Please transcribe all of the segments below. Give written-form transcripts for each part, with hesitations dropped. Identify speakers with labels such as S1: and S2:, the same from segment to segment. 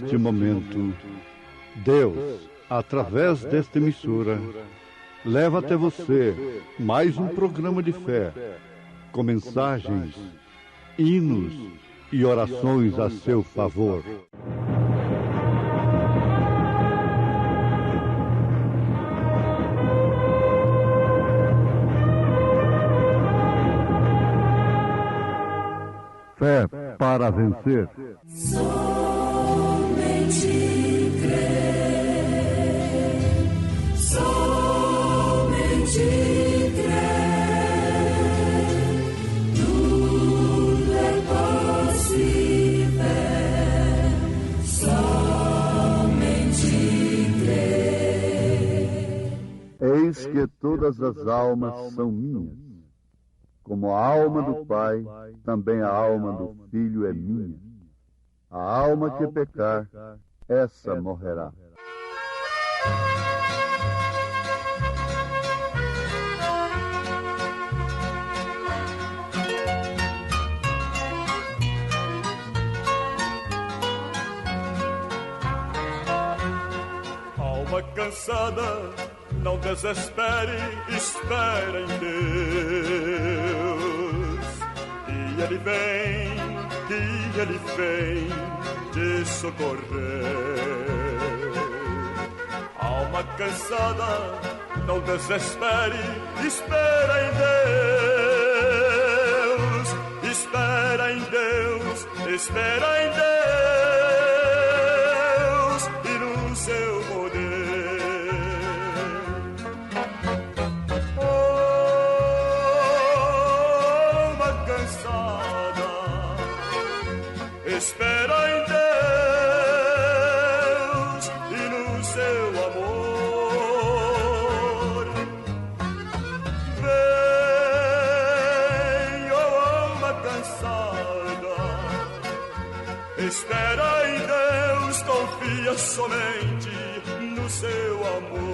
S1: neste momento, Deus, através desta emissora, leva até você mais um programa de fé, com mensagens, hinos e orações a seu favor. Fé para vencer.
S2: Somente crer, somente crer, tudo é possível, somente crer.
S1: Eis que todas as almas são minhas. Como a alma do Pai, também a alma do Filho é minha. A alma que pecar, essa morrerá.
S3: Alma cansada, não desespere, espera em Deus. E Ele vem te socorrer. Alma cansada, não desespere, espera em Deus. Espera em Deus, espera em Deus e no seu poder. Espera em Deus e no seu amor. Vem, oh alma cansada. Espera em Deus, confia somente no seu amor.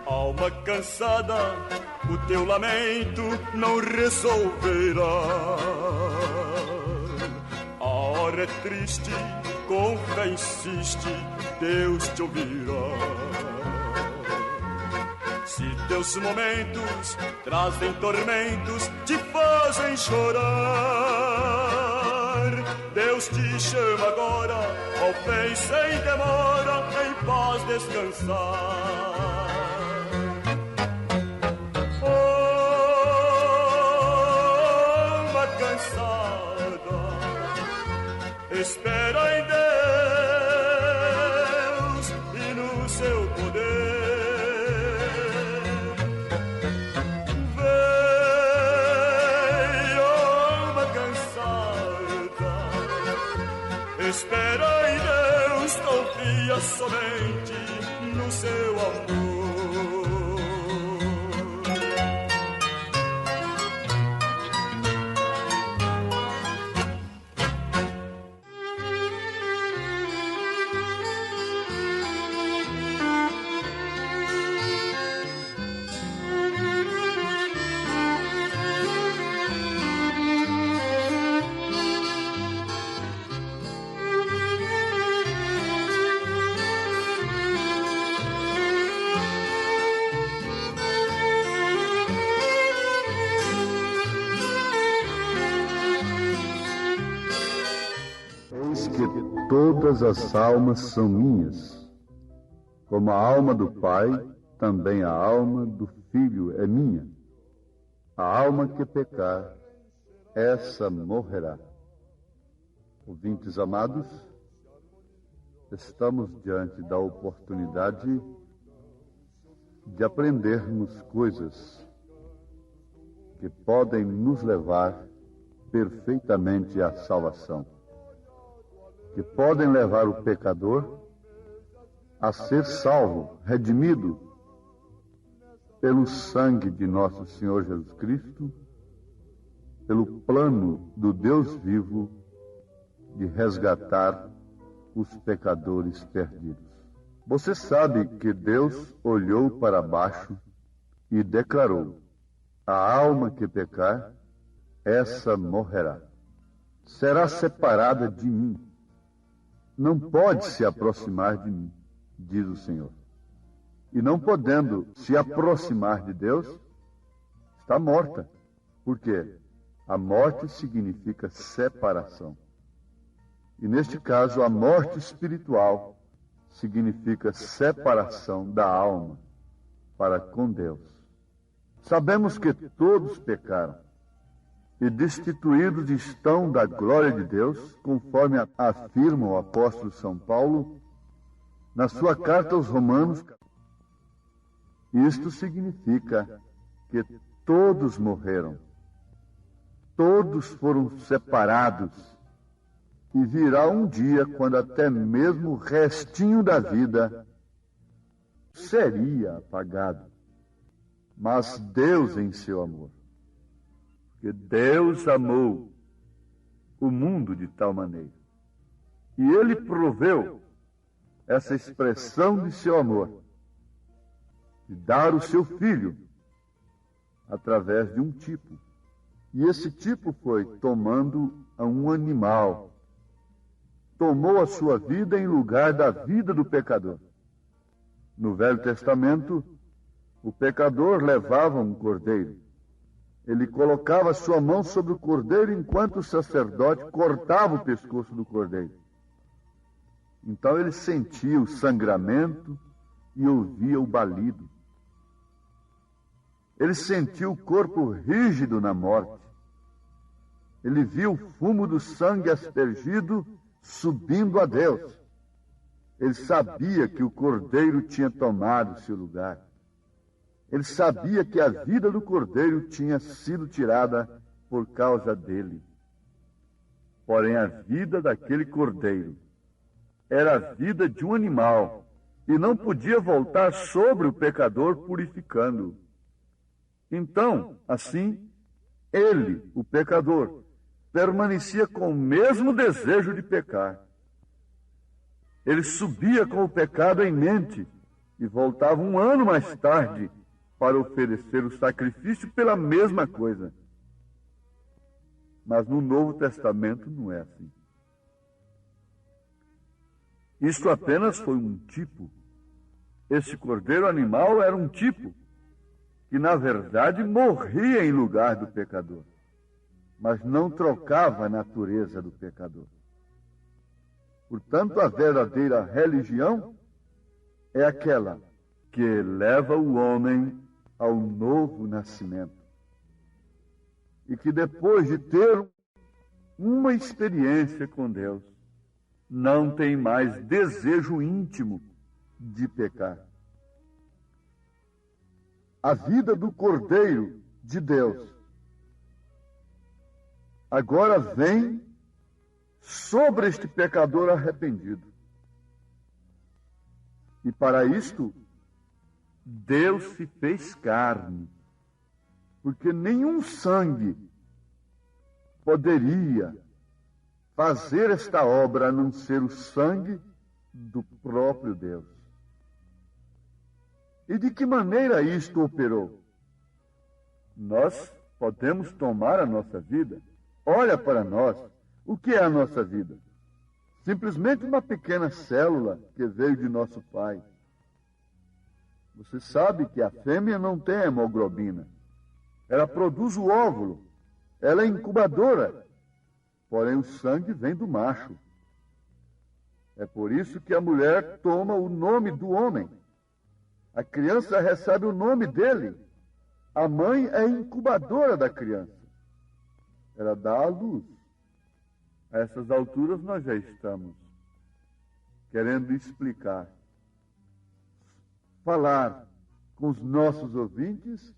S3: Alma cansada, o teu lamento não resolverá. A hora é triste, com fé insiste, Deus te ouvirá. Se teus momentos trazem tormentos, te fazem chorar, Deus te chama agora, ó bem sem demora, em paz descansar. Espera em Deus e no seu poder. Vem, alma cansada. Espera em Deus, confia somente no seu amor.
S1: Todas as almas são minhas. Como a alma do Pai, também a alma do Filho é minha. A alma que pecar, essa morrerá. Ouvintes amados, estamos diante da oportunidade de aprendermos coisas que podem nos levar perfeitamente à salvação, que podem levar o pecador a ser salvo, redimido pelo sangue de nosso Senhor Jesus Cristo, pelo plano do Deus vivo de resgatar os pecadores perdidos. Você sabe que Deus olhou para baixo e declarou: a alma que pecar, essa morrerá. Será separada de mim. Não pode se aproximar de mim, diz o Senhor. E não podendo se aproximar de Deus, está morta. Por quê? A morte significa separação. E neste caso, a morte espiritual significa separação da alma para com Deus. Sabemos que todos pecaram e destituídos estão da glória de Deus, conforme afirma o apóstolo São Paulo na sua carta aos Romanos. Isto significa que todos morreram, todos foram separados, e virá um dia quando até mesmo o restinho da vida seria apagado. Mas Deus, em seu amor, porque Deus amou o mundo de tal maneira, e Ele proveu essa expressão de seu amor, de dar o seu Filho através de um tipo. E esse tipo foi tomando a um animal, tomou a sua vida em lugar da vida do pecador. No Velho Testamento, o pecador levava um cordeiro. Ele colocava sua mão sobre o cordeiro enquanto o sacerdote cortava o pescoço do cordeiro. Então ele sentia o sangramento e ouvia o balido. Ele sentiu o corpo rígido na morte. Ele viu o fumo do sangue aspergido subindo a Deus. Ele sabia que o cordeiro tinha tomado seu lugar. Ele sabia que a vida do cordeiro tinha sido tirada por causa dele. Porém, a vida daquele cordeiro era a vida de um animal e não podia voltar sobre o pecador purificando-o. Então, assim, ele, o pecador, permanecia com o mesmo desejo de pecar. Ele subia com o pecado em mente e voltava um ano mais tarde para oferecer o sacrifício pela mesma coisa. Mas no Novo Testamento não é assim. Isto apenas foi um tipo. Esse cordeiro animal era um tipo que, na verdade, morria em lugar do pecador, mas não trocava a natureza do pecador. Portanto, a verdadeira religião é aquela que leva o homem ao novo nascimento. E que depois de ter uma experiência com Deus, não tem mais desejo íntimo de pecar. A vida do Cordeiro de Deus agora vem sobre este pecador arrependido. E para isto, Deus se fez carne, porque nenhum sangue poderia fazer esta obra a não ser o sangue do próprio Deus. E de que maneira isto operou? Nós podemos tomar a nossa vida. Olha para nós. O que é a nossa vida? Simplesmente uma pequena célula que veio de nosso pai. Você sabe que a fêmea não tem hemoglobina. Ela produz o óvulo. Ela é incubadora. Porém, o sangue vem do macho. É por isso que a mulher toma o nome do homem. A criança recebe o nome dele. A mãe é incubadora da criança. Ela dá a luz. A essas alturas nós já estamos querendo explicar, falar com os nossos ouvintes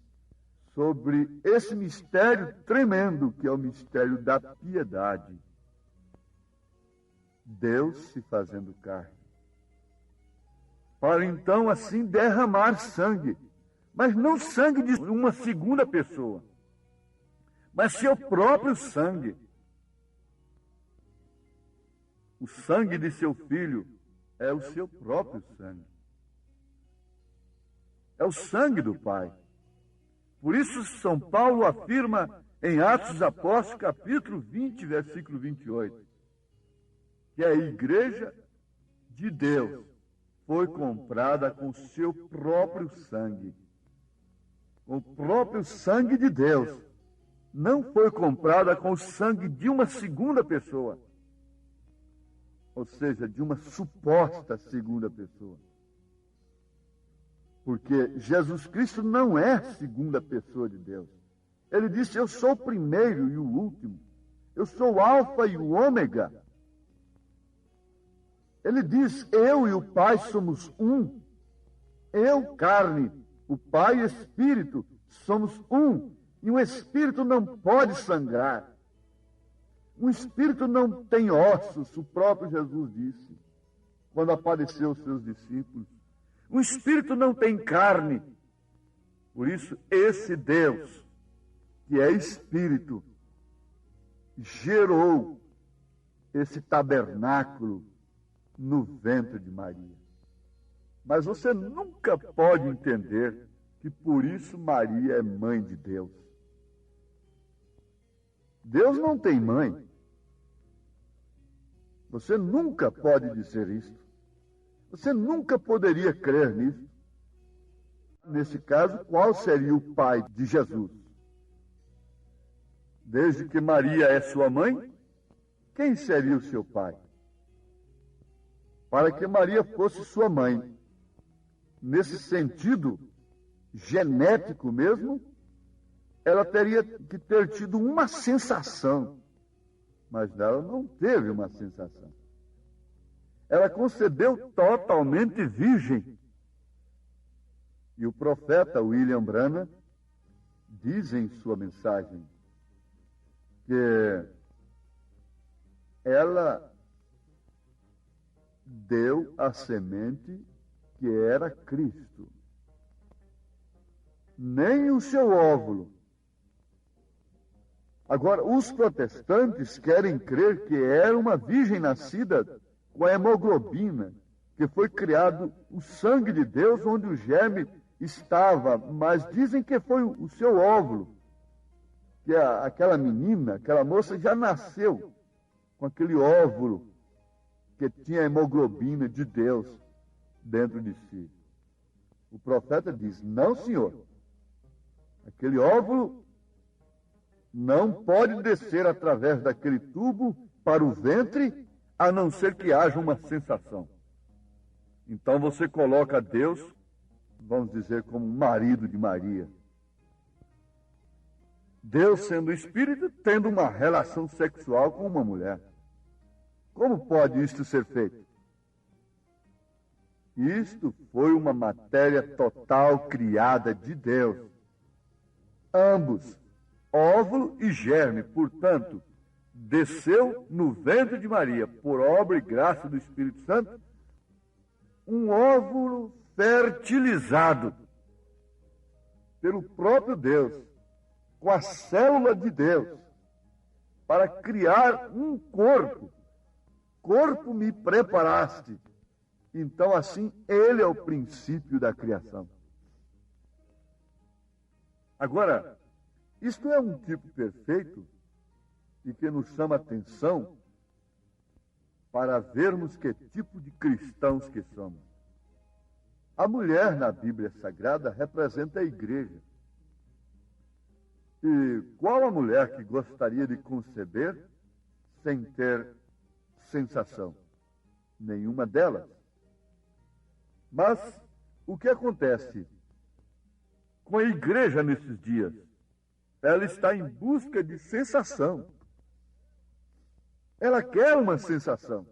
S1: sobre esse mistério tremendo que é o mistério da piedade. Deus se fazendo carne, para então assim derramar sangue, mas não sangue de uma segunda pessoa, mas seu próprio sangue. O sangue de seu filho é o seu próprio sangue. É o sangue do Pai. Por isso, São Paulo afirma em Atos dos Apóstolos, capítulo 20, versículo 28, que a igreja de Deus foi comprada com o seu próprio sangue. Com o próprio sangue de Deus. Não foi comprada com o sangue de uma segunda pessoa. Ou seja, de uma suposta segunda pessoa. Porque Jesus Cristo não é a segunda pessoa de Deus. Ele disse, eu sou o primeiro e o último. Eu sou o alfa e o ômega. Ele diz, eu e o Pai somos um. Eu, carne, o Pai, espírito, somos um. E um espírito não pode sangrar. Um espírito não tem ossos, o próprio Jesus disse, quando apareceu aos seus discípulos. Um espírito não tem carne. Por isso, esse Deus, que é espírito, gerou esse tabernáculo no ventre de Maria. Mas você nunca pode entender que por isso Maria é mãe de Deus. Deus não tem mãe. Você nunca pode dizer isso. Você nunca poderia crer nisso. Nesse caso, qual seria o pai de Jesus? Desde que Maria é sua mãe, quem seria o seu pai? Para que Maria fosse sua mãe, nesse sentido genético mesmo, ela teria que ter tido uma sensação, mas ela não teve uma sensação. Ela concebeu totalmente virgem. E o profeta William Branham diz em sua mensagem que ela deu a semente que era Cristo. Nem o seu óvulo. Agora, os protestantes querem crer que era uma virgem nascida com a hemoglobina, que foi criado o sangue de Deus onde o germe estava, mas dizem que foi o seu óvulo, que aquela menina, aquela moça já nasceu com aquele óvulo que tinha a hemoglobina de Deus dentro de si. O profeta diz, não, senhor, aquele óvulo não pode descer através daquele tubo para o ventre, a não ser que haja uma sensação. Então você coloca Deus, vamos dizer, como marido de Maria. Deus, sendo espírito, tendo uma relação sexual com uma mulher. Como pode isto ser feito? Isto foi uma matéria total criada de Deus. Ambos, óvulo e germe, portanto, desceu no ventre de Maria, por obra e graça do Espírito Santo, um óvulo fertilizado pelo próprio Deus, com a célula de Deus, para criar um corpo. Corpo me preparaste. Então, assim, ele é o princípio da criação. Agora, isto é um tipo perfeito e que nos chama a atenção para vermos que tipo de cristãos que somos. A mulher na Bíblia Sagrada representa a igreja. E qual a mulher que gostaria de conceber sem ter sensação? Nenhuma delas. Mas o que acontece com a igreja nesses dias? Ela está em busca de sensação. Ela quer uma sensação.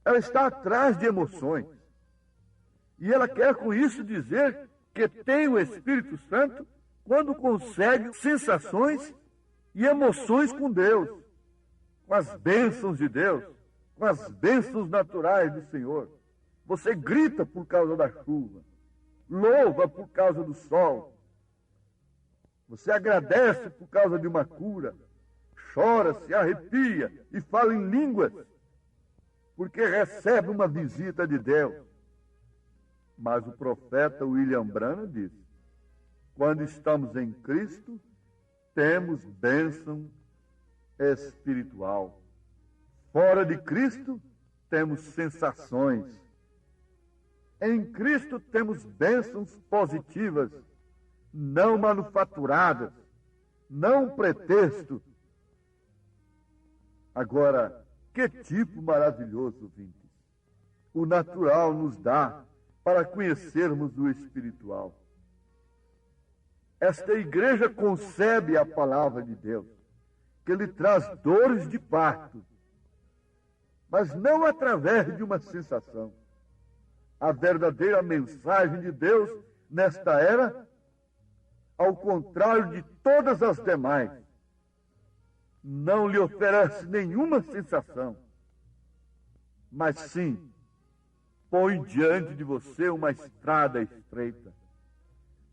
S1: Ela está atrás de emoções. E ela quer com isso dizer que tem o Espírito Santo quando consegue sensações e emoções com Deus, com as bênçãos de Deus, com as bênçãos naturais do Senhor. Você grita por causa da chuva, louva por causa do sol. Você agradece por causa de uma cura, chora, se arrepia e fala em línguas. porque recebe uma visita de Deus. Mas o profeta William Branham disse: quando estamos em Cristo, temos bênção espiritual. Fora de Cristo, temos sensações. Em Cristo temos bênçãos positivas, não manufaturadas, não pretexto. Agora, que tipo maravilhoso, ouvintes, o natural nos dá para conhecermos o espiritual. Esta igreja concebe a palavra de Deus, que lhe traz dores de parto, mas não através de uma sensação. A verdadeira mensagem de Deus nesta era, ao contrário de todas as demais, não lhe oferece nenhuma sensação, mas sim põe diante de você uma estrada estreita.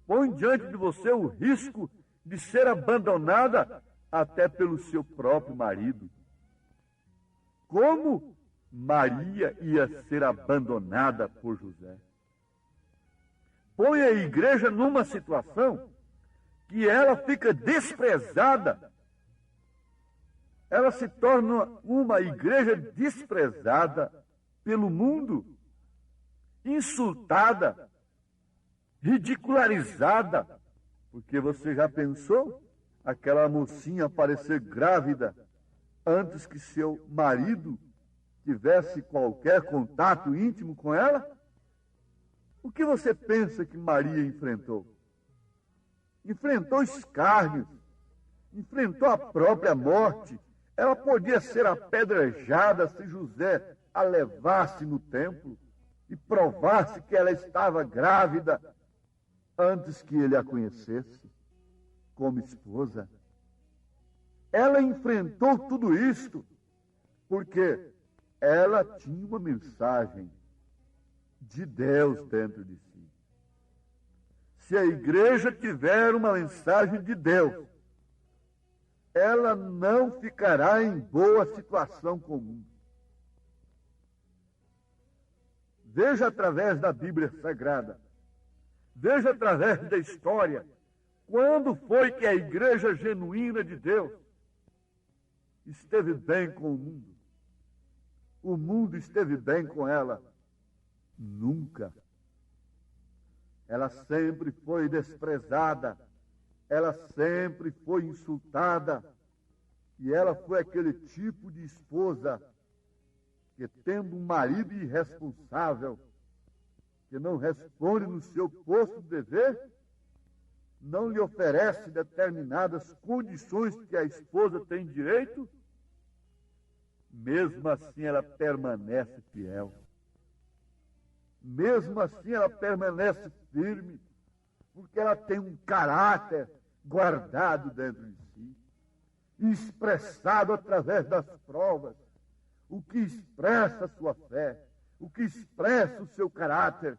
S1: Põe diante de você o risco de ser abandonada até pelo seu próprio marido. Como Maria ia ser abandonada por José? Põe a igreja numa situação que ela fica desprezada. Ela se torna uma igreja desprezada pelo mundo, insultada, ridicularizada. Porque você já pensou aquela mocinha aparecer grávida antes que seu marido tivesse qualquer contato íntimo com ela? O que você pensa que Maria enfrentou? Enfrentou escárnios, enfrentou a própria morte. Ela podia ser apedrejada se José a levasse no templo e provasse que ela estava grávida antes que ele a conhecesse como esposa. Ela enfrentou tudo isto porque ela tinha uma mensagem de Deus dentro de si. Se a igreja tiver uma mensagem de Deus, ela não ficará em boa situação comum. Veja através da Bíblia Sagrada, veja através da história, quando foi que a igreja genuína de Deus esteve bem com o mundo. O mundo esteve bem com ela? Nunca. Ela sempre foi desprezada, ela sempre foi insultada, e ela foi aquele tipo de esposa que, tendo um marido irresponsável, que não responde no seu posto de dever, não lhe oferece determinadas condições que a esposa tem direito, mesmo assim ela permanece fiel. Mesmo assim ela permanece firme, porque ela tem um caráter guardado dentro de si, expressado através das provas. O que expressa a sua fé, o que expressa o seu caráter,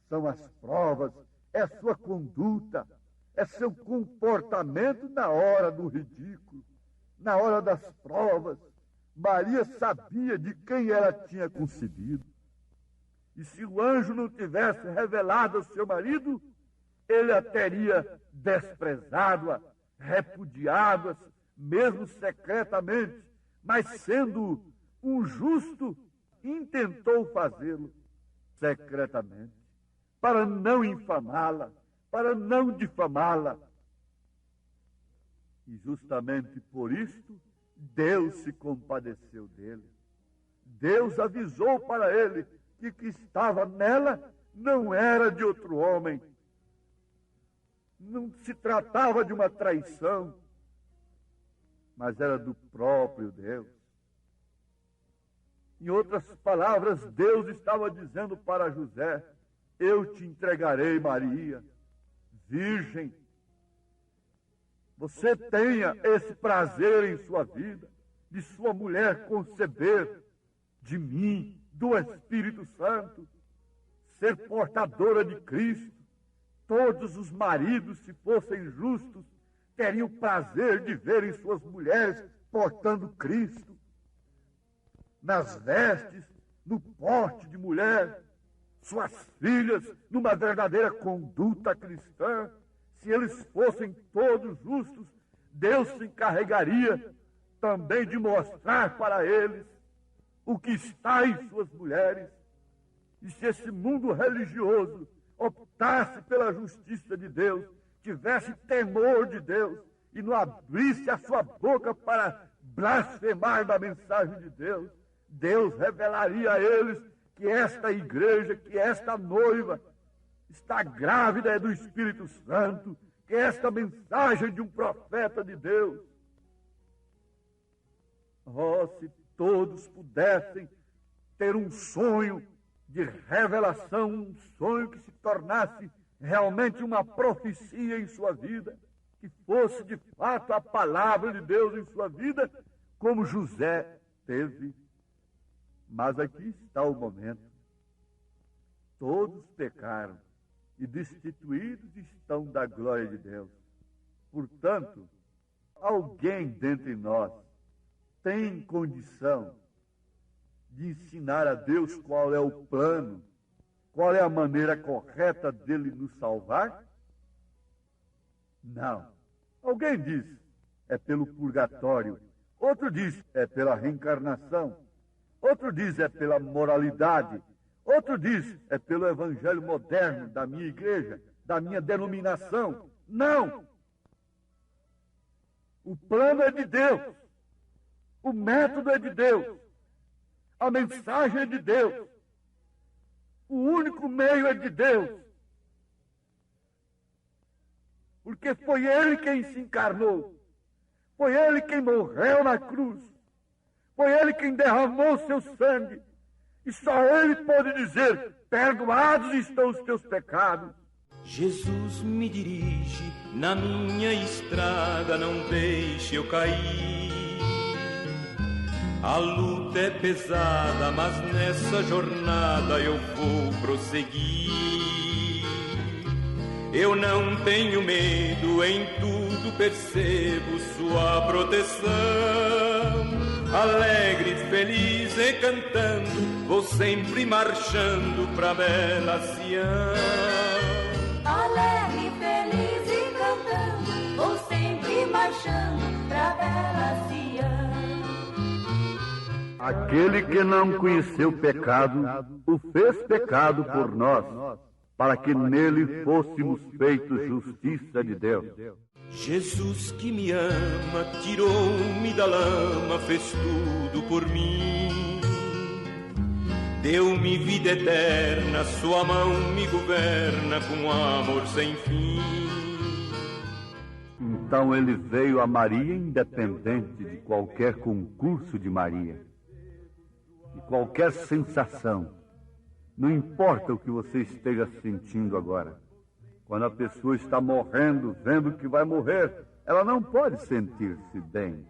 S1: são as provas, é a sua conduta, é seu comportamento na hora do ridículo, na hora das provas. Maria sabia de quem ela tinha concebido. E se o anjo não tivesse revelado ao seu marido, ele a teria desprezado-a, repudiado-a, mesmo secretamente, mas sendo um justo, intentou fazê-lo secretamente, para não infamá-la, para não difamá-la. E justamente por isto, Deus se compadeceu dele. Deus avisou para ele que o que estava nela não era de outro homem. Não se tratava de uma traição, mas era do próprio Deus. Em outras palavras, Deus estava dizendo para José: eu te entregarei Maria, virgem. Você tenha esse prazer em sua vida, de sua mulher conceber de mim, do Espírito Santo, ser portadora de Cristo. Todos os maridos, se fossem justos, teriam prazer de verem suas mulheres portando Cristo.
S4: nas vestes, no porte de mulher, suas filhas numa verdadeira conduta cristã. Se eles fossem todos justos, Deus se encarregaria também de mostrar para eles o que está em suas mulheres. E se esse mundo religioso optasse pela justiça de Deus, tivesse temor de Deus e não abrisse a sua boca para blasfemar da mensagem de Deus, Deus revelaria a eles que esta igreja, que esta noiva está grávida do Espírito Santo, que esta mensagem de um profeta de Deus. Oh, se todos pudessem ter um sonho de revelação, um sonho que se tornasse realmente uma profecia em sua vida, que fosse de fato a palavra de Deus em sua vida, como José teve. Mas aqui está o momento. Todos pecaram e destituídos estão da glória de Deus. Portanto, alguém dentre nós tem condição de ensinar a Deus qual é o plano, qual é a maneira correta dele nos salvar? Não. Alguém diz, é pelo purgatório. Outro diz, é pela reencarnação. Outro diz, é pela moralidade. Outro diz, é pelo evangelho moderno da minha igreja, da minha denominação. Não! O plano é de Deus. O método é de Deus. A mensagem é de Deus. O único meio é de Deus. Porque foi Ele quem se encarnou. Foi Ele quem morreu na cruz. Foi Ele quem derramou seu sangue. E só Ele pode dizer, perdoados estão os teus pecados.
S3: Jesus me dirige na minha estrada, não deixe eu cair. A luta é pesada, mas nessa jornada eu vou prosseguir. Eu não tenho medo, em tudo percebo sua proteção. Alegre, feliz e cantando, vou sempre marchando pra bela Sião.
S2: Alegre, feliz e cantando, vou sempre marchando pra bela Sião.
S1: Aquele que não conheceu o pecado, o fez pecado por nós, para que nele fôssemos feitos justiça de Deus.
S3: Jesus que me ama, tirou-me da lama, fez tudo por mim. Deu-me vida eterna, sua mão me governa com amor sem fim.
S1: Então ele veio a Maria independente de qualquer concurso de Maria, de qualquer sensação. Não importa o que você esteja sentindo agora. Quando a pessoa está morrendo, vendo que vai morrer, ela não pode sentir-se bem.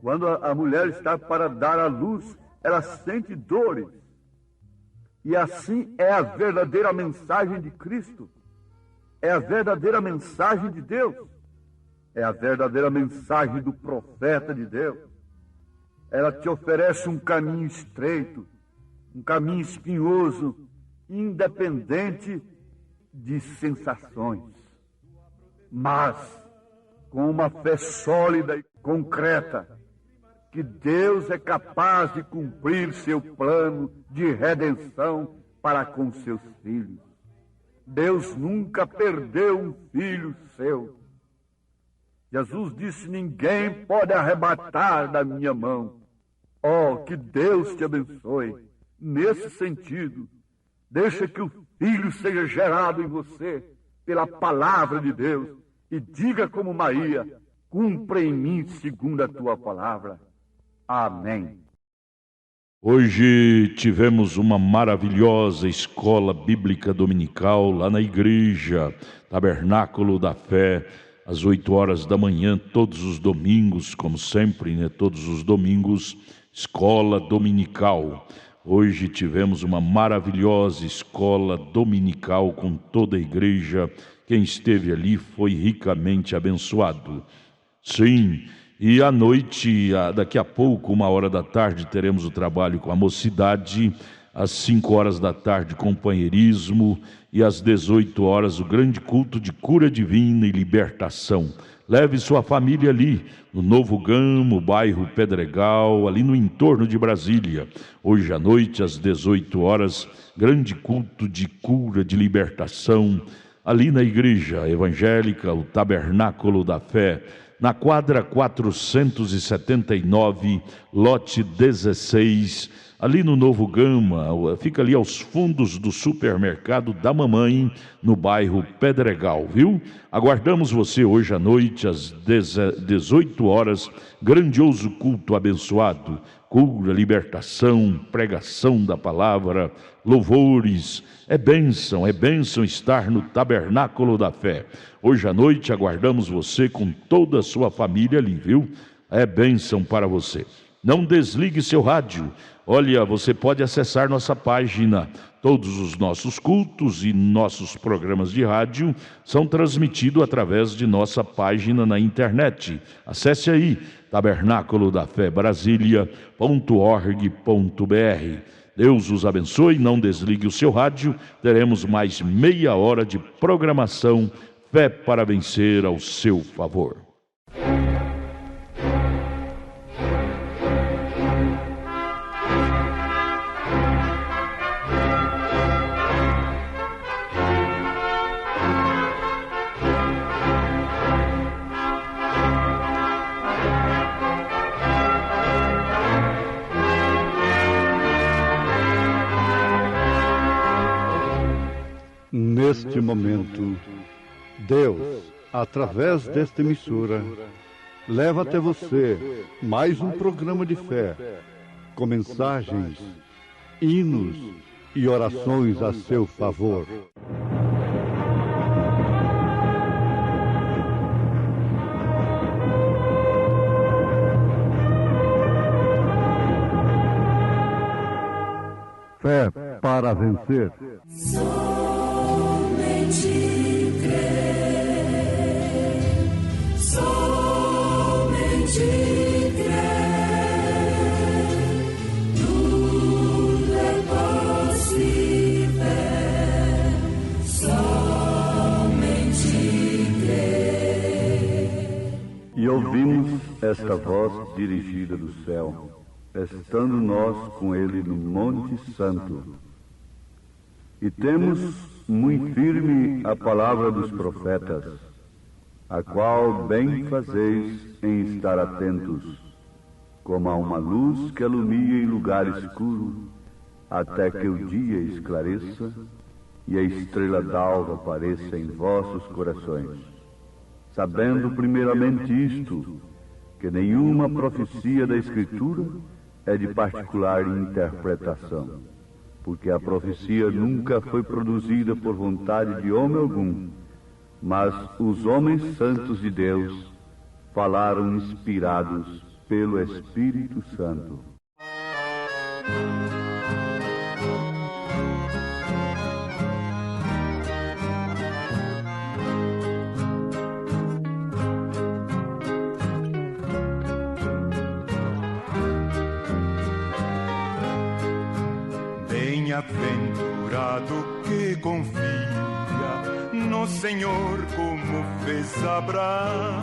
S1: Quando a mulher está para dar à luz, ela sente dores. E assim é a verdadeira mensagem de Cristo. É a verdadeira mensagem de Deus. É a verdadeira mensagem do profeta de Deus. Ela te oferece um caminho estreito, um caminho espinhoso, independente de sensações, mas com uma fé sólida e concreta, que Deus é capaz de cumprir seu plano de redenção para com seus filhos. Deus nunca perdeu um filho seu. Jesus disse, ninguém pode arrebatar da minha mão. Oh, que Deus te abençoe. Nesse sentido, deixa que o Filho seja gerado em você pela palavra de Deus e diga como Maria, cumpra em mim segundo a tua palavra. Amém.
S5: Hoje tivemos uma maravilhosa escola bíblica dominical lá na igreja, Tabernáculo da Fé, às 8 horas da manhã, todos os domingos, como sempre, né? Todos os domingos, escola dominical. Hoje tivemos uma maravilhosa escola dominical com toda a igreja. Quem esteve ali foi ricamente abençoado. Sim, E à noite, daqui a pouco, 13h, teremos o trabalho com a mocidade. Às 17h, companheirismo. E às 18h, o grande culto de cura divina e libertação. Leve sua família ali, no Novo Gamo, bairro Pedregal, ali no entorno de Brasília. Hoje à noite, às 18h, grande culto de cura, de libertação, ali na igreja evangélica, o Tabernáculo da Fé, na quadra 479, lote 16, ali no Novo Gama, fica ali aos fundos do supermercado da mamãe, no bairro Pedregal, viu? Aguardamos você hoje à noite, às 18h, grandioso culto abençoado, cura, libertação, pregação da palavra, louvores. É bênção estar no Tabernáculo da Fé. Hoje à noite aguardamos você com toda a sua família ali, viu? É bênção para você. Não desligue seu rádio. Olha, você pode acessar nossa página. Todos os nossos cultos e nossos programas de rádio são transmitidos através de nossa página na internet. Acesse aí, tabernaculodafebrasilia.org.br. Deus os abençoe, não desligue o seu rádio. Teremos mais meia hora de programação. Fé para vencer ao seu favor.
S1: Neste momento, Deus, através desta emissora, leva até você mais um programa de fé, com mensagens, hinos e orações a seu favor. Fé para vencer.
S2: Somente crer, somente crer, tudo é possível, somente crer.
S1: E ouvimos esta voz dirigida do céu, estando nós com ele no Monte Santo. E temos muito firme a palavra dos profetas, a qual bem fazeis em estar atentos, como a uma luz que alumia em lugar escuro, até que o dia esclareça e a estrela d'alva apareça em vossos corações. Sabendo primeiramente isto, que nenhuma profecia da Escritura é de particular interpretação, porque a profecia nunca foi produzida por vontade de homem algum, mas os homens santos de Deus falaram inspirados pelo Espírito Santo.
S3: Bem-aventurado que confia no Senhor como fez Abraão.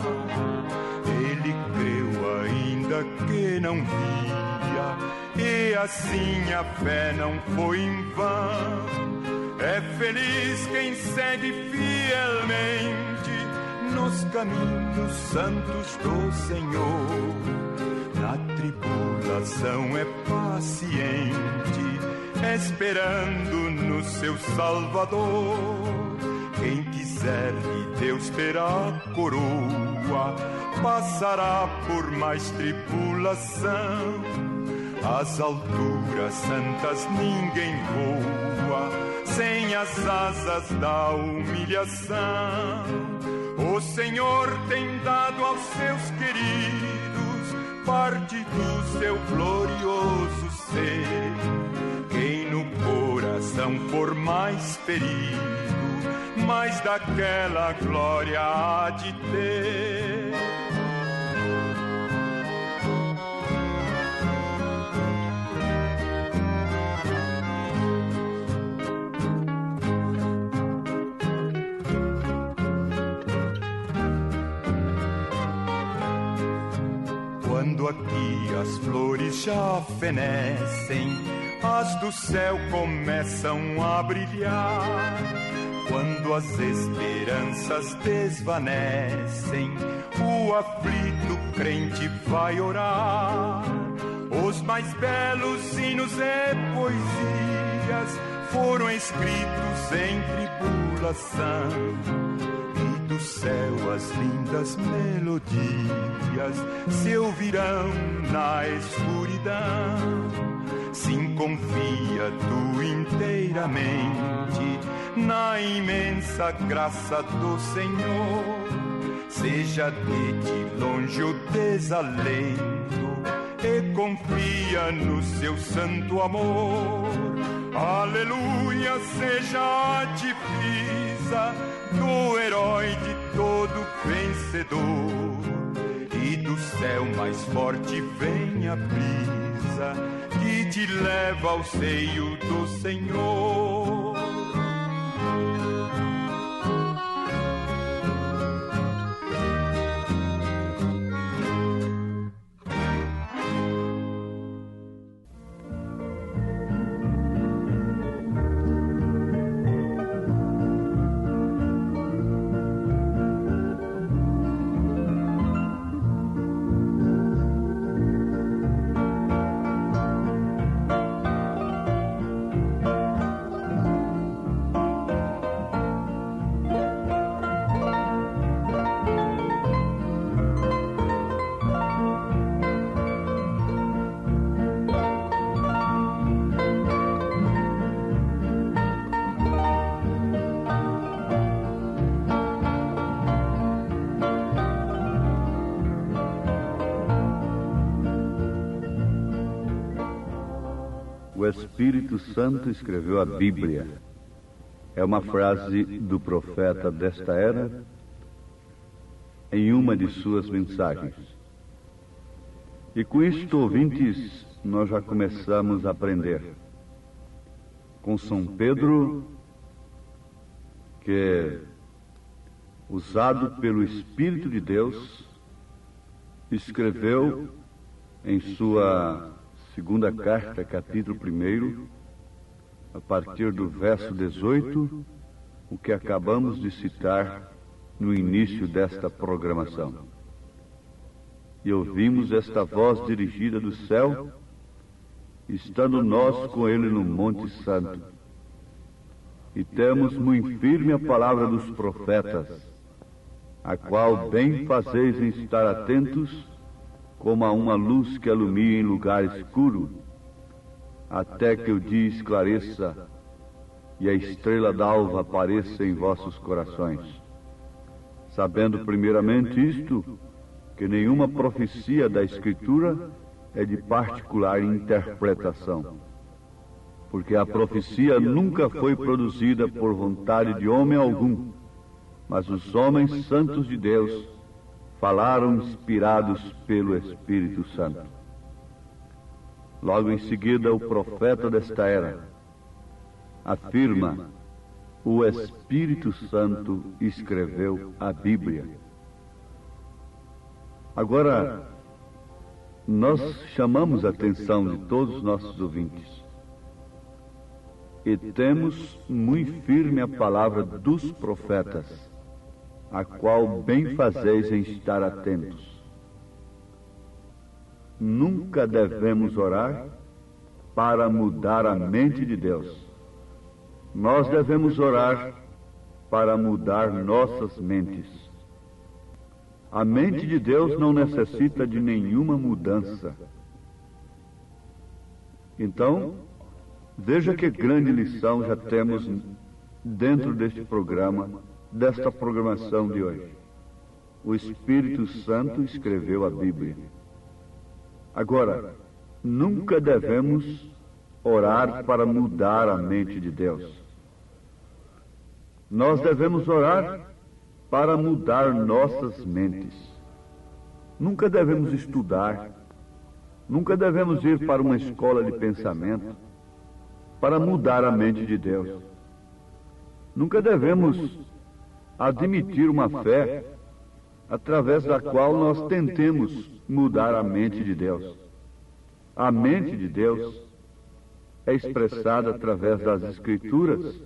S3: Ele creu ainda que não via, e assim a fé não foi em vão. É feliz quem segue fielmente nos caminhos santos do Senhor. Na tribulação é paciente, esperando no seu Salvador. Quem quiser de Deus ter a coroa, passará por mais tribulação. Às alturas santas ninguém voa, sem as asas da humilhação. O Senhor tem dado aos seus queridos parte do seu glorioso ser. Quem no coração for mais ferido, mais daquela glória há de ter.
S6: Quando aqui as flores já fenecem, as do céu começam a brilhar. Quando as esperanças desvanecem, o aflito crente vai orar. Os mais belos hinos e poesias foram escritos em tribulação. E do céu as lindas melodias se ouvirão na escuridão. Sim, confia tu inteiramente na imensa graça do Senhor. Seja de ti longe o desalento e confia no seu santo amor. Aleluia, seja a divisa do herói de todo vencedor. E do céu mais forte vem a brisa que te leva ao seio do Senhor.
S1: O Espírito Santo escreveu a Bíblia. É uma frase do profeta desta era em uma de suas mensagens. E com isto, ouvintes, nós já começamos a aprender. Com São Pedro, que, usado pelo Espírito de Deus, escreveu em sua segunda carta, capítulo 1, a partir do verso 18, o que acabamos de citar no início desta programação. E ouvimos esta voz dirigida do céu, estando nós com ele no Monte Santo. E temos muito firme a palavra dos profetas, a qual bem fazeis em estar atentos, como a uma luz que alumia em lugar escuro, até que o dia esclareça e a estrela d'alva apareça em vossos corações. Sabendo primeiramente isto, que nenhuma profecia da Escritura é de particular interpretação, porque a profecia nunca foi produzida por vontade de homem algum, mas os homens santos de Deus falaram inspirados pelo Espírito Santo. Logo em seguida, o profeta desta era afirma: o Espírito Santo escreveu a Bíblia. Agora, nós chamamos a atenção de todos os nossos ouvintes e temos muito firme a palavra dos profetas, a qual bem fazeis em estar atentos. Nunca devemos orar para mudar a mente de Deus. Nós devemos orar para mudar nossas mentes. A mente de Deus não necessita de nenhuma mudança. Então, veja que grande lição já temos dentro deste programa, desta programação de hoje. O Espírito Santo escreveu a Bíblia. Agora, nunca devemos orar para mudar a mente de Deus. Nós devemos orar para mudar nossas mentes. Nunca devemos estudar, nunca devemos ir para uma escola de pensamento para mudar a mente de Deus. Nunca devemos admitir uma fé através da qual nós tentemos mudar a mente de Deus. A mente de Deus é expressada através das Escrituras,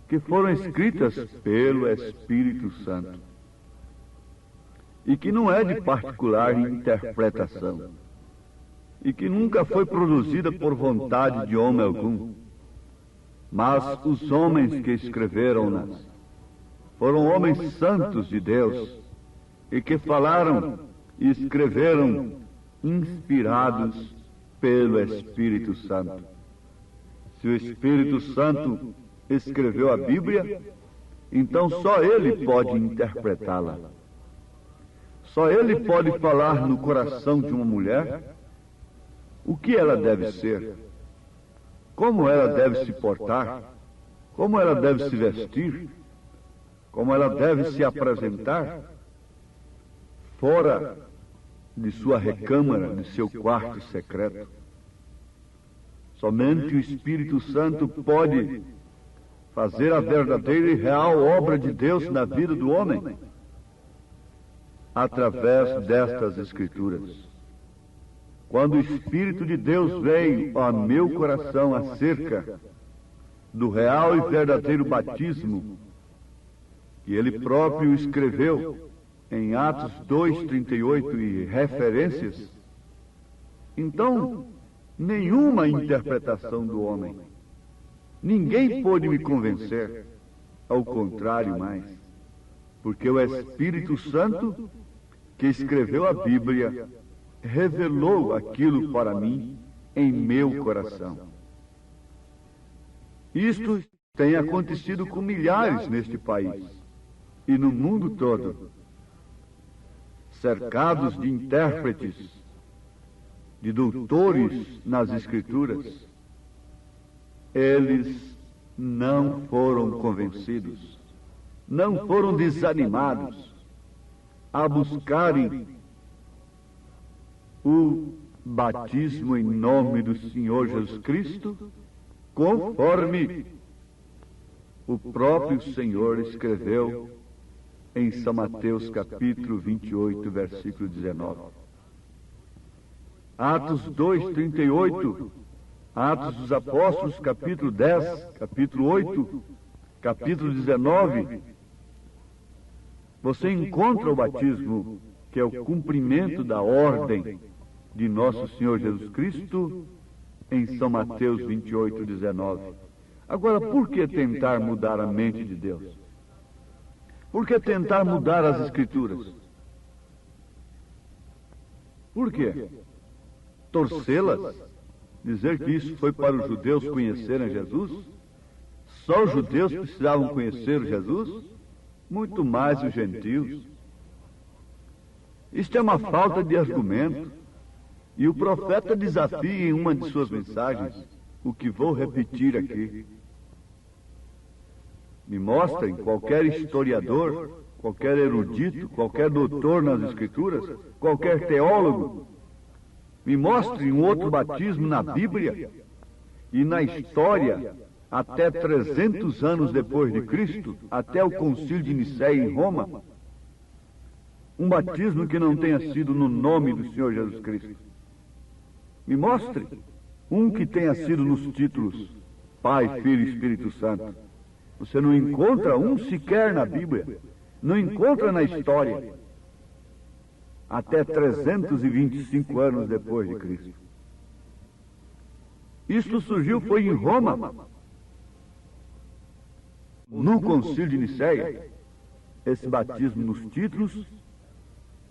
S1: que foram escritas pelo Espírito Santo, e que não é de particular interpretação, e que nunca foi produzida por vontade de homem algum, mas os homens que escreveram-nas foram homens santos de Deus, e que falaram e escreveram inspirados pelo Espírito Santo. Se o Espírito Santo escreveu a Bíblia, então só Ele pode interpretá-la. Só Ele pode falar no coração de uma mulher o que ela deve ser, como ela deve se portar, como ela deve se vestir, como ela deve se apresentar fora de sua recâmara, de seu quarto secreto. Somente o Espírito Santo pode fazer a verdadeira e real obra de Deus na vida do homem, através destas Escrituras. Quando o Espírito de Deus veio ao meu coração acerca do real e verdadeiro batismo, que Ele próprio escreveu em Atos 2:38 e referências, então nenhuma interpretação do homem, ninguém pôde me convencer, ao contrário mais, porque o Espírito Santo, que escreveu a Bíblia, revelou aquilo para mim em meu coração. Isto tem acontecido com milhares neste país e no mundo todo, cercados de intérpretes, de doutores nas Escrituras. Eles não foram convencidos, não foram desanimados a buscarem o batismo em nome do Senhor Jesus Cristo, conforme o próprio Senhor escreveu em São Mateus capítulo 28, versículo 19. Atos 2:38, Atos dos Apóstolos, capítulo 10, capítulo 8, capítulo 19, você encontra o batismo, que é o cumprimento da ordem de nosso Senhor Jesus Cristo, em São Mateus 28, 19. Agora, por que tentar mudar a mente de Deus? Por que tentar mudar as Escrituras? Por quê? Torcê-las? Dizer que isso foi para os judeus conhecerem Jesus? Só os judeus precisavam conhecer Jesus? Muito mais os gentios. Isto é uma falta de argumento. E o profeta desafia em uma de suas mensagens o que vou repetir aqui. Me mostrem qualquer historiador, qualquer erudito, qualquer doutor nas Escrituras, qualquer teólogo, me mostrem um outro batismo na Bíblia e na história, até 300 anos depois de Cristo, até o Concílio de Nicéia em Roma, um batismo que não tenha sido no nome do Senhor Jesus Cristo. Me mostre um que tenha sido nos títulos Pai, Filho e Espírito Santo. Você não encontra um sequer na Bíblia, não encontra na história, até 325 anos depois de Cristo. Isto surgiu foi em Roma, no Concílio de Nicéia, esse batismo nos títulos.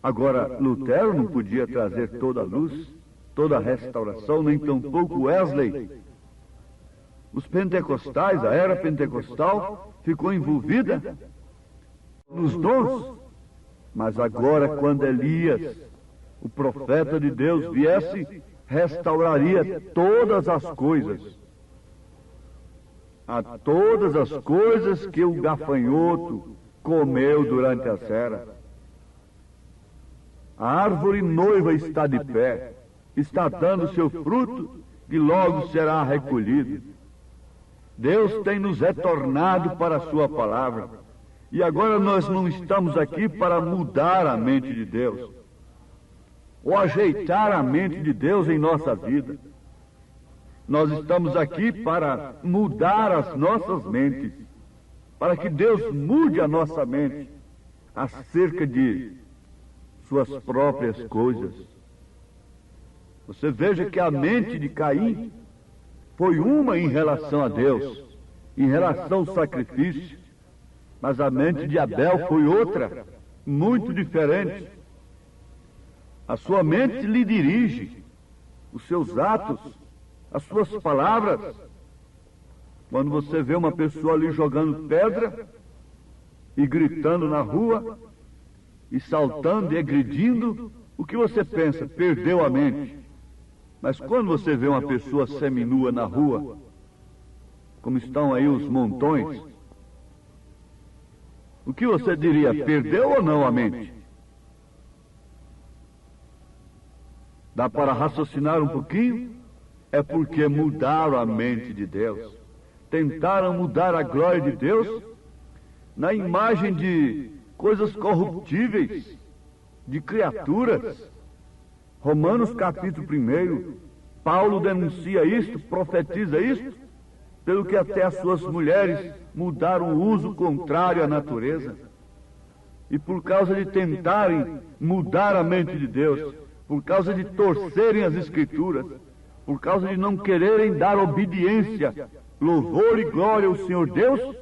S1: Agora, Lutero não podia trazer toda a luz, toda a restauração, nem tampouco Wesley. Os pentecostais, a era pentecostal, ficou envolvida nos dons. Mas agora, quando Elias, o profeta de Deus, viesse, restauraria todas as coisas. A todas as coisas que o gafanhoto comeu durante a sera. A árvore noiva está de pé, está dando seu fruto, que logo será recolhido. Deus tem nos retornado para a sua palavra.
S4: E agora nós não estamos aqui para mudar a mente de Deus, ou ajeitar a mente de Deus em nossa vida. Nós estamos aqui para mudar as nossas mentes, para que Deus mude a nossa mente acerca de suas próprias coisas. Você veja que a mente de Caim foi uma em relação a Deus, em relação ao sacrifício, mas a mente de Abel foi outra, muito diferente. A sua mente lhe dirige, os seus atos, as suas palavras. Quando você vê uma pessoa ali jogando pedra e gritando na rua, e saltando e agredindo, o que você pensa? Perdeu a mente. Mas quando você vê uma pessoa seminua na rua, como estão aí os montões, o que você diria? Perdeu ou não a mente? Dá para raciocinar um pouquinho? É porque mudaram a mente de Deus. Tentaram mudar a glória de Deus na imagem de coisas corruptíveis, de criaturas. Romanos capítulo 1, Paulo denuncia isto, profetiza isto, pelo que até as suas mulheres mudaram o uso contrário à natureza. E por causa de tentarem mudar a mente de Deus, por causa de torcerem as Escrituras, por causa de não quererem dar obediência, louvor e glória ao Senhor Deus,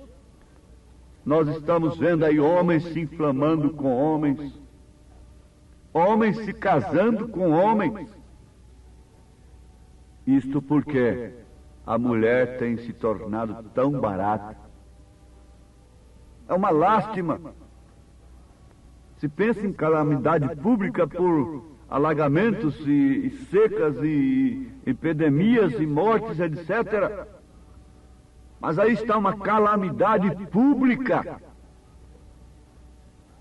S4: nós estamos vendo aí homens se inflamando com homens, homens se casando com homens. Isto porque a mulher tem se tornado tão barata. É uma lástima. Se pensa em calamidade pública por alagamentos e secas e epidemias e mortes, etc. Mas aí está uma calamidade pública.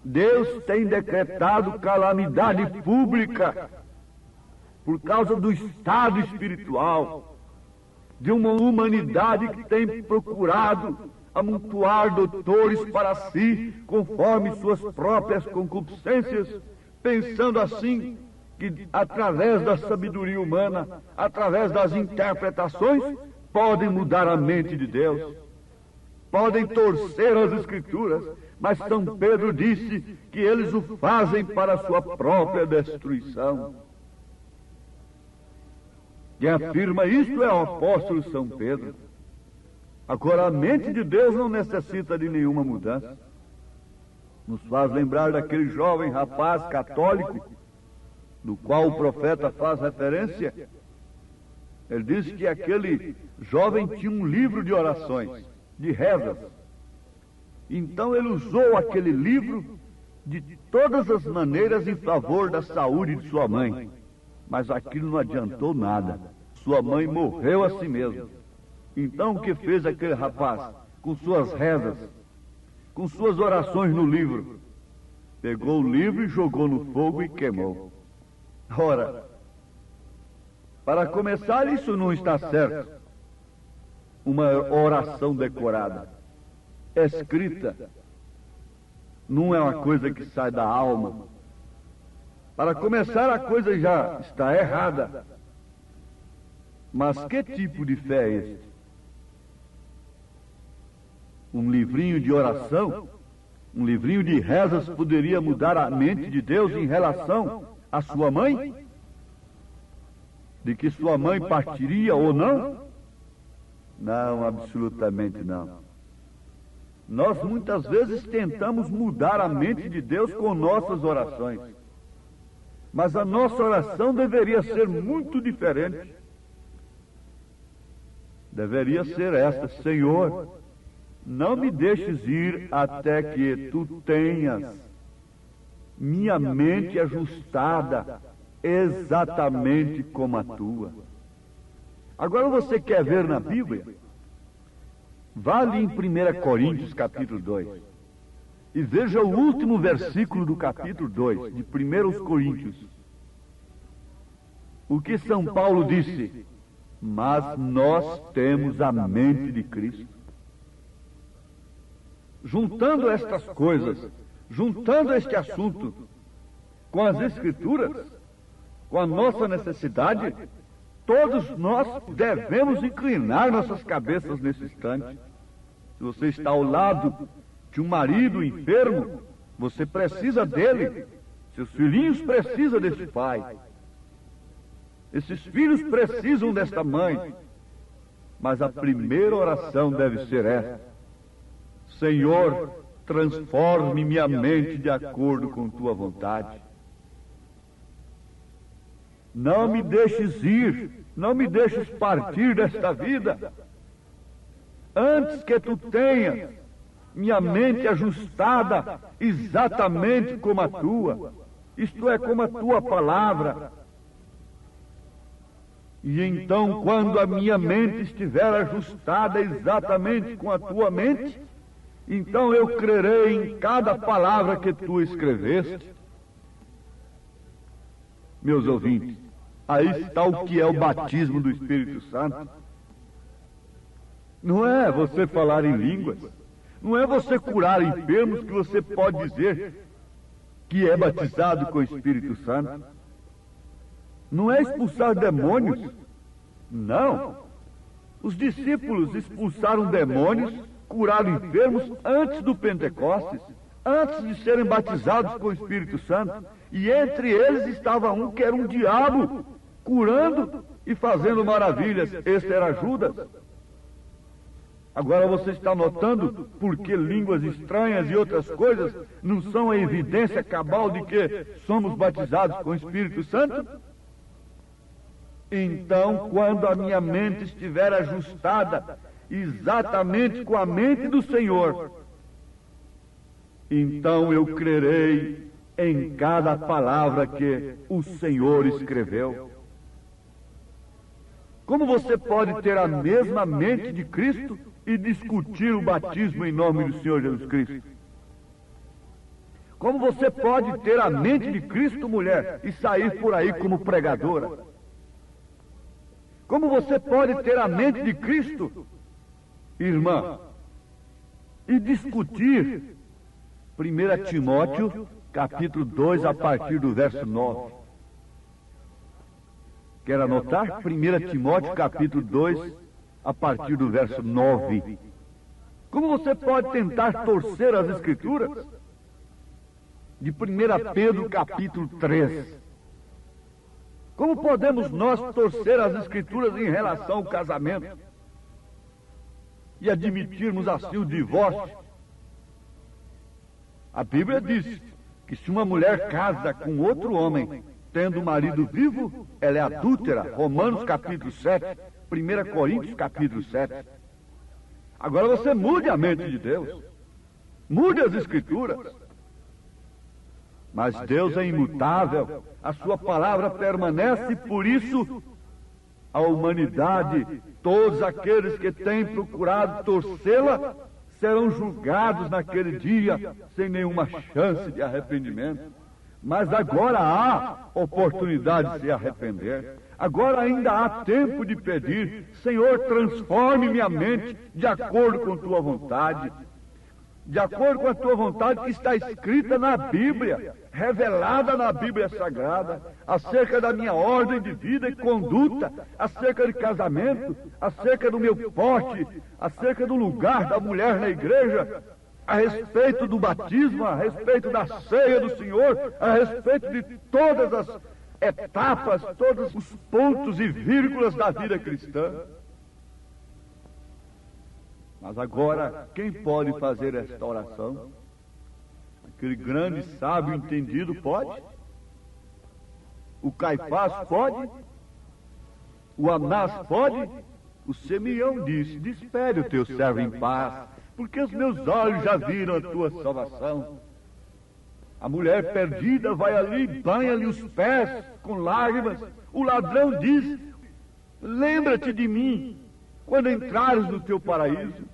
S4: Deus tem decretado calamidade pública por causa do estado espiritual de uma humanidade que tem procurado amontoar doutores para si, conforme suas próprias concupiscências, pensando assim que através da sabedoria humana, através das interpretações, podem mudar a mente de Deus, podem torcer as Escrituras, mas São Pedro disse que eles o fazem para a sua própria destruição. Quem afirma isto é o apóstolo São Pedro. Agora, a mente de Deus não necessita de nenhuma mudança. Nos faz lembrar daquele jovem rapaz católico, do qual o profeta faz referência. Ele diz que aquele jovem tinha um livro de orações, de rezas. Então ele usou aquele livro de todas as maneiras em favor da saúde de sua mãe. Mas aquilo não adiantou nada. Sua mãe morreu a si mesma. Então o que fez aquele rapaz? Com suas rezas, com suas orações no livro, pegou o livro e jogou no fogo e queimou. Ora, para começar, isso não está certo. Uma oração decorada, escrita, não é uma coisa que sai da alma. Para começar, a coisa já está errada. Mas que tipo de fé é este? Um livrinho de oração, um livrinho de rezas poderia mudar a mente de Deus em relação à sua mãe? De que sua mãe partiria ou não? Não, absolutamente não. Nós muitas vezes tentamos mudar a mente de Deus com nossas orações. Mas a nossa oração deveria ser muito diferente. Deveria ser esta: Senhor, não me deixes ir até que tu tenhas minha mente ajustada exatamente como a tua. Agora você quer ver na Bíblia? Vá ali em 1 Coríntios capítulo 2 e veja o último versículo do capítulo 2 de 1 Coríntios. O que São Paulo disse? Mas nós temos a mente de Cristo. juntando estas coisas, juntando este assunto com as Escrituras, com a nossa necessidade, todos nós devemos inclinar nossas cabeças nesse instante. Se você está ao lado de um marido enfermo, você precisa dele. Seus filhinhos precisam desse pai. Esses filhos precisam desta mãe. Mas a primeira oração deve ser esta: Senhor, transforme minha mente de acordo com tua vontade. Não me deixes ir, não me deixes partir desta vida, antes que tu tenhas minha mente ajustada exatamente como a tua, isto é, como a tua palavra. E então, quando a minha mente estiver ajustada exatamente com a tua mente, então eu crerei em cada palavra que tu escreveste. Meus ouvintes, aí está o que é o batismo do Espírito Santo. Não é você falar em línguas, não é você curar enfermos que você pode dizer que é batizado com o Espírito Santo. Não é expulsar demônios, não. Os discípulos expulsaram demônios, curaram enfermos antes do Pentecostes, antes de serem batizados com o Espírito Santo. E entre eles estava um que era um diabo, curando e fazendo maravilhas. Este era Judas. Agora você está notando porque línguas estranhas e outras coisas não são a evidência cabal de que somos batizados com o Espírito Santo? Então, quando a minha mente estiver ajustada exatamente com a mente do Senhor, então eu crerei em cada palavra que o Senhor escreveu. Como você pode ter a mesma mente de Cristo e discutir o batismo em nome do Senhor Jesus Cristo? Como você pode ter a mente de Cristo, mulher, e sair por aí como pregadora? Como você pode ter a mente de Cristo, irmã, e discutir 1 Timóteo, capítulo 2, a partir do verso 9? Quer anotar? 1 Timóteo, capítulo 2, a partir do verso 9. Como você pode tentar torcer as Escrituras? De 1 Pedro, capítulo 3. Como podemos nós torcer as Escrituras em relação ao casamento e admitirmos assim o divórcio? A Bíblia diz que se uma mulher casa com outro homem, tendo o marido vivo, ela é adúltera. Romanos capítulo 7, 1 Coríntios capítulo 7. Agora você mude a mente de Deus, mude as Escrituras. Mas Deus é imutável, a sua palavra permanece, por isso a humanidade, todos aqueles que têm procurado torcê-la, serão julgados naquele dia sem nenhuma chance de arrependimento. Mas agora há oportunidade de se arrepender. Agora ainda há tempo de pedir: Senhor, transforme minha mente de acordo com tua vontade. De acordo com a tua vontade que está escrita na Bíblia, revelada na Bíblia Sagrada, acerca da minha ordem de vida e conduta, acerca de casamento, acerca do meu porte, acerca do lugar da mulher na igreja, a respeito do batismo, a respeito da ceia do Senhor, a respeito de todas as etapas, todos os pontos e vírgulas da vida cristã. Mas agora, quem pode fazer esta oração? Aquele grande sábio entendido pode? O Caifás pode? O Anás pode? O Simeão disse: despede o teu servo em paz, porque os meus olhos já viram a tua salvação. A mulher perdida vai ali, banha-lhe os pés com lágrimas. O ladrão diz: lembra-te de mim quando entrares no teu paraíso.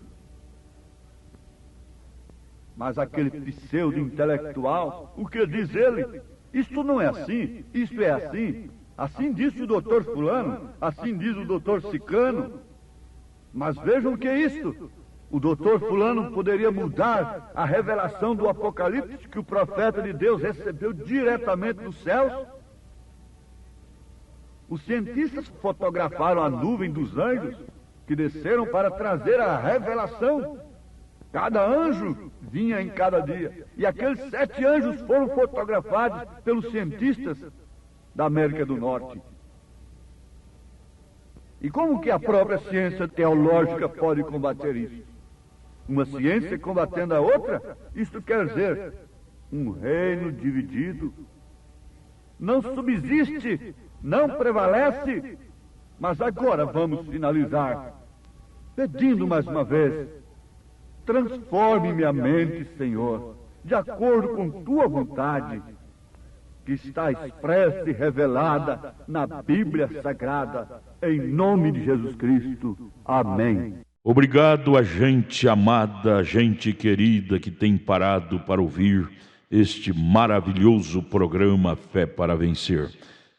S4: Mas aquele pseudo-intelectual, o que diz ele? Isto não é assim, isto é assim. Assim disse o doutor fulano, assim diz o doutor ciclano. Mas vejam o que é isto. O doutor fulano poderia mudar a revelação do Apocalipse que o profeta de Deus recebeu diretamente dos céus? Os cientistas fotografaram a nuvem dos anjos que desceram para trazer a revelação. Cada anjo vinha em cada dia. E aqueles 7 anjos foram fotografados pelos cientistas da América do Norte. E como que a própria ciência teológica pode combater isso? Uma ciência combatendo a outra? Isto quer dizer, um reino dividido não subsiste, não prevalece. Mas agora vamos finalizar pedindo mais uma vez: transforme minha mente, Senhor, de acordo com tua vontade, que está expressa e revelada na Bíblia Sagrada, em nome de Jesus Cristo. Amém.
S5: Obrigado a gente amada, gente querida que tem parado para ouvir este maravilhoso programa Fé para Vencer.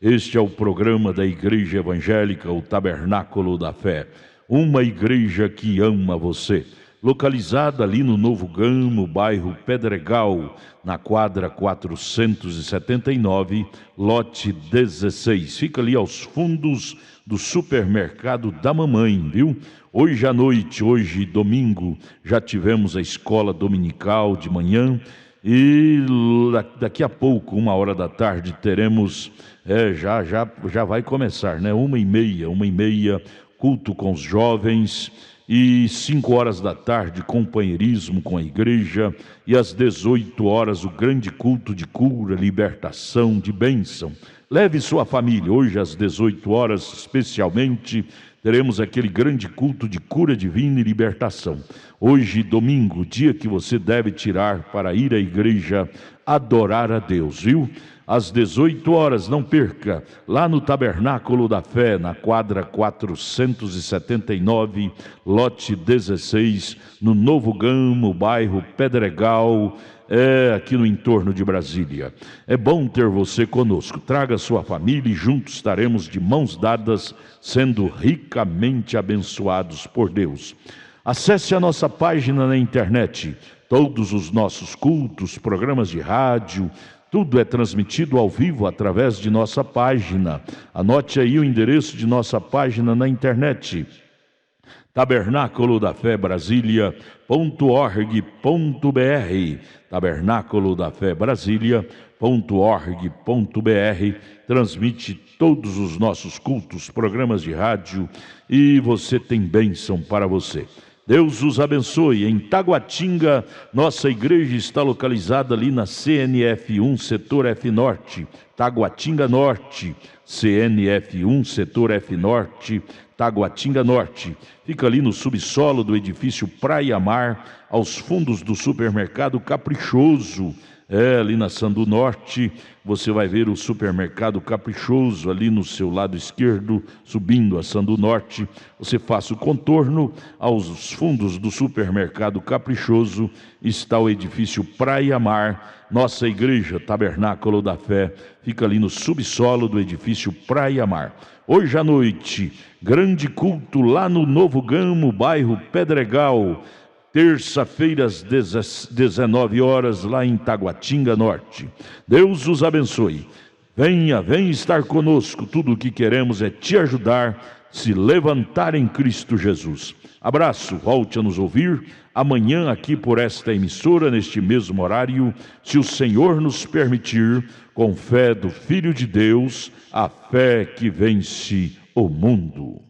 S5: Este é o programa da Igreja Evangélica, o Tabernáculo da Fé, uma igreja que ama você. Localizada ali no Novo Gamo, bairro Pedregal, na quadra 479, lote 16. Fica ali aos fundos do supermercado da mamãe, viu? Hoje à noite, hoje domingo, já tivemos a escola dominical de manhã e daqui a pouco, 1h da tarde, teremos, já vai começar, né? 1h30, culto com os jovens. E 5h da tarde, companheirismo com a igreja. E às 18h, o grande culto de cura, libertação, de bênção. Leve sua família. Hoje às 18h, especialmente, teremos aquele grande culto de cura divina e libertação. Hoje, domingo, dia que você deve tirar para ir à igreja adorar a Deus, viu? Às 18h, não perca, lá no Tabernáculo da Fé, na quadra 479, lote 16, no Novo Gamo, bairro Pedregal, aqui no entorno de Brasília. É bom ter você conosco. Traga sua família e juntos estaremos de mãos dadas, sendo ricamente abençoados por Deus. Acesse a nossa página na internet. Todos os nossos cultos, programas de rádio, tudo é transmitido ao vivo através de nossa página. Anote aí o endereço de nossa página na internet: Tabernáculo da Fé Brasília.org.br. Tabernáculo da Fé Brasília.org.br. Transmite todos os nossos cultos, programas de rádio, e você tem bênção para você. Deus os abençoe. Em Taguatinga, nossa igreja está localizada ali na CNF1, setor F Norte, Taguatinga Norte, CNF1, setor F Norte, Taguatinga Norte. Fica ali no subsolo do edifício Praia Mar, aos fundos do supermercado Caprichoso. Ali na Sandu Norte, você vai ver o supermercado Caprichoso ali no seu lado esquerdo, subindo a Sandu Norte. Você faça o contorno, aos fundos do supermercado Caprichoso está o edifício Praia Mar. Nossa igreja Tabernáculo da Fé fica ali no subsolo do edifício Praia Mar. Hoje à noite, grande culto lá no Novo Gamo, bairro Pedregal. Terça-feira às 19h, lá em Taguatinga Norte. Deus os abençoe. Venha estar conosco. Tudo o que queremos é te ajudar, se levantar em Cristo Jesus. Abraço, volte a nos ouvir amanhã aqui por esta emissora, neste mesmo horário, se o Senhor nos permitir, com fé do Filho de Deus, a fé que vence o mundo.